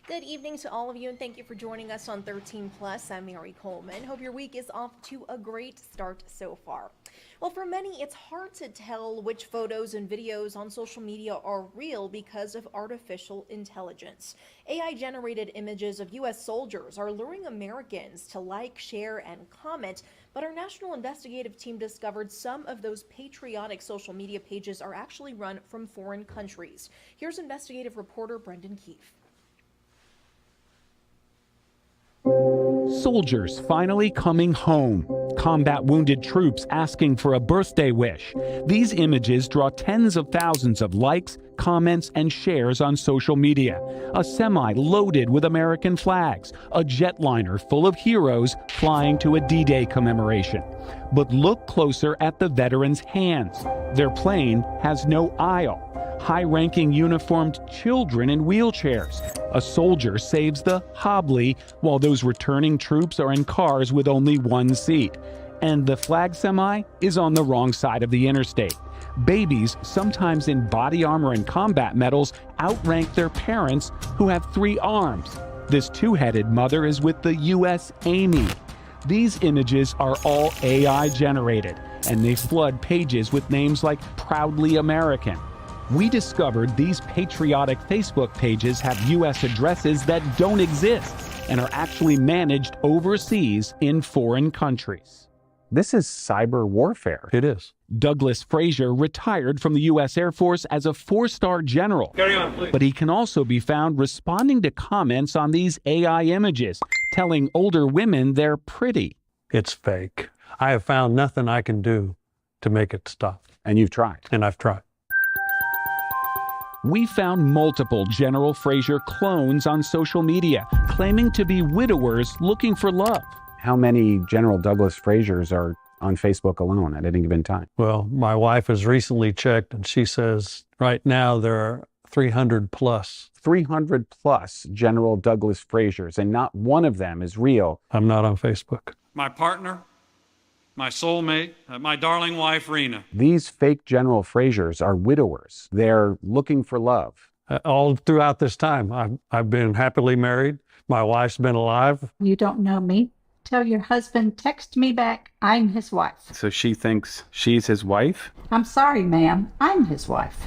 Good evening to all of you, and thank you for joining us on 13 Plus. I'm Mary Coleman. Hope your week is off to a great start so far. Well, for many, it's hard to tell which photos and videos on social media are real because of artificial intelligence. AI-generated images of U.S. soldiers are luring Americans to like, share, and comment, but our national investigative team discovered some of those patriotic social media pages are actually run from foreign countries. Here's investigative reporter Brendan Keefe. Soldiers finally coming home. Combat wounded troops asking for a birthday wish. These images draw tens of thousands of likes, comments, and shares on social media. A semi loaded with American flags. A jetliner full of heroes flying to a D-Day commemoration. But look closer at the veterans' hands. Their plane has no aisle. High-ranking uniformed children in wheelchairs. A soldier saves the hobbly, while those returning troops are in cars with only one seat. And the flag semi is on the wrong side of the interstate. Babies, sometimes in body armor and combat medals, outrank their parents who have 3 arms. This two-headed mother is with the U.S. Army. These images are all AI-generated, and they flood pages with names like Proudly American. We discovered these patriotic Facebook pages have U.S. addresses that don't exist and are actually managed overseas in foreign countries. This is cyber warfare. It is. Douglas Frazier retired from the U.S. Air Force as a 4-star general. Carry on, please. But he can also be found responding to comments on these AI images, telling older women they're pretty. It's fake. I have found nothing I can do to make it stop. And you've tried. And I've tried. We found multiple General Frazier clones on social media, claiming to be widowers looking for love. How many General Douglas Fraziers are on Facebook alone at any given time? Well, my wife has recently checked, and she says right now there are 300 plus. 300 plus General Douglas Fraziers, and not one of them is real. I'm not on Facebook. My partner, my soulmate, my darling wife, Rena. These fake General Fraziers are widowers. They're looking for love. All throughout this time, I've been happily married. My wife's been alive. You don't know me? Tell your husband, text me back, I'm his wife. So she thinks she's his wife? I'm sorry, ma'am, I'm his wife.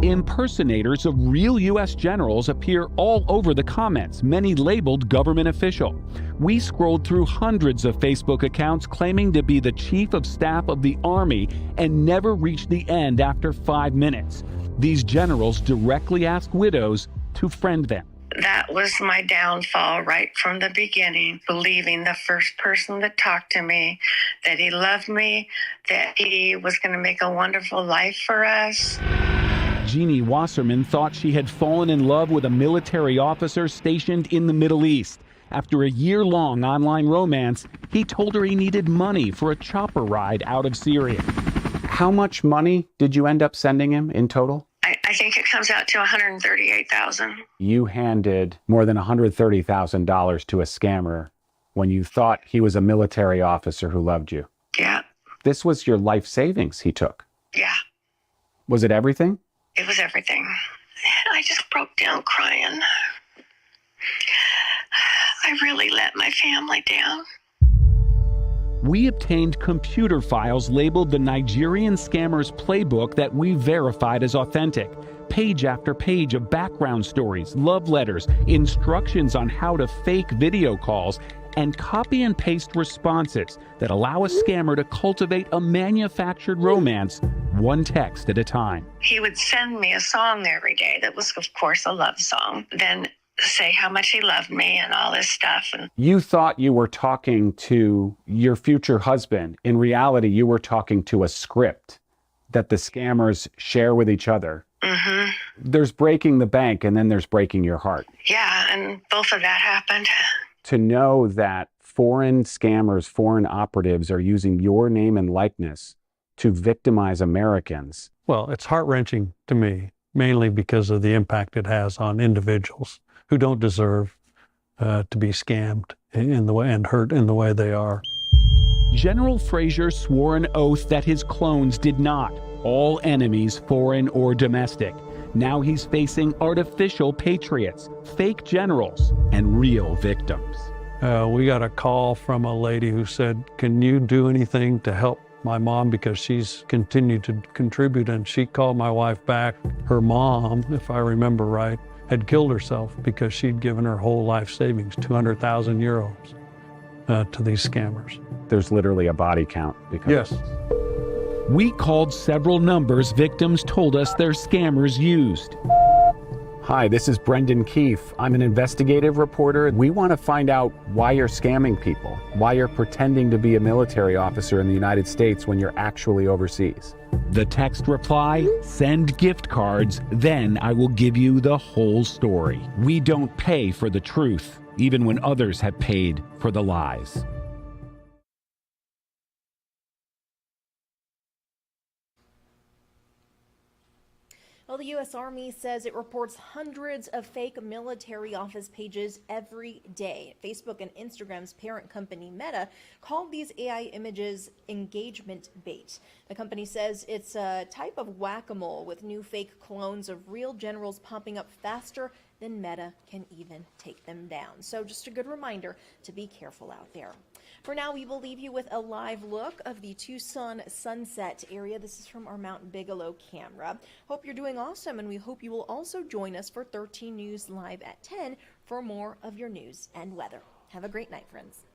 Impersonators of real U.S. generals appear all over the comments, many labeled government official. We scrolled through hundreds of Facebook accounts claiming to be the chief of staff of the Army and never reached the end after 5 minutes. These generals directly ask widows to friend them. That was my downfall right from the beginning, believing the first person that talked to me, that he loved me, that he was going to make a wonderful life for us. Jeannie Wasserman thought she had fallen in love with a military officer stationed in the Middle East. After a year-long online romance, he told her he needed money for a chopper ride out of Syria. How much money did you end up sending him in total? I think it comes out to $138,000. You handed more than $130,000 to a scammer when you thought he was a military officer who loved you. Yeah. This was your life savings he took. Yeah. Was it everything? It was everything. I just broke down crying. I really let my family down. We obtained computer files labeled the Nigerian Scammer's Playbook that we verified as authentic. Page after page of background stories, love letters, instructions on how to fake video calls, and copy and paste responses that allow a scammer to cultivate a manufactured romance, one text at a time. He would send me a song every day that was, of course, a love song. Then say how much he loved me and all this stuff. And you thought you were talking to your future husband. In reality, you were talking to a script that the scammers share with each other. Mm-hmm. There's breaking the bank, and then there's breaking your heart. Yeah, and both of that happened. To know that foreign scammers, foreign operatives are using your name and likeness to victimize Americans. Well, it's heart-wrenching to me, mainly because of the impact it has on individuals who don't deserve to be scammed in the way and hurt in the way they are. General Frazier swore an oath that his clones did not. All enemies, foreign or domestic. Now he's facing artificial patriots, fake generals, and real victims. We got a call from a lady who said, "Can you do anything to help my mom, because she's continued to contribute?" And she called my wife back. Her mom, if I remember right, had killed herself because she'd given her whole life savings, 200,000 euros, to these scammers. There's literally a body count. Yes. We called several numbers victims told us their scammers used. Hi, this is Brendan Keefe. I'm an investigative reporter. We want to find out why you're scamming people, why you're pretending to be a military officer in the United States when you're actually overseas. The text reply, send gift cards, then I will give you the whole story. We don't pay for the truth, even when others have paid for the lies. Well, the U.S. Army says it reports hundreds of fake military office pages every day. Facebook and Instagram's parent company, Meta, called these AI images engagement bait. The company says it's a type of whack-a-mole with new fake clones of real generals popping up faster than Meta can even take them down. So just a good reminder to be careful out there. For now, we will leave you with a live look of the Tucson Sunset area. This is from our Mount Bigelow camera. Hope you're doing awesome, and we hope you will also join us for 13 News Live at 10 for more of your news and weather. Have a great night, friends.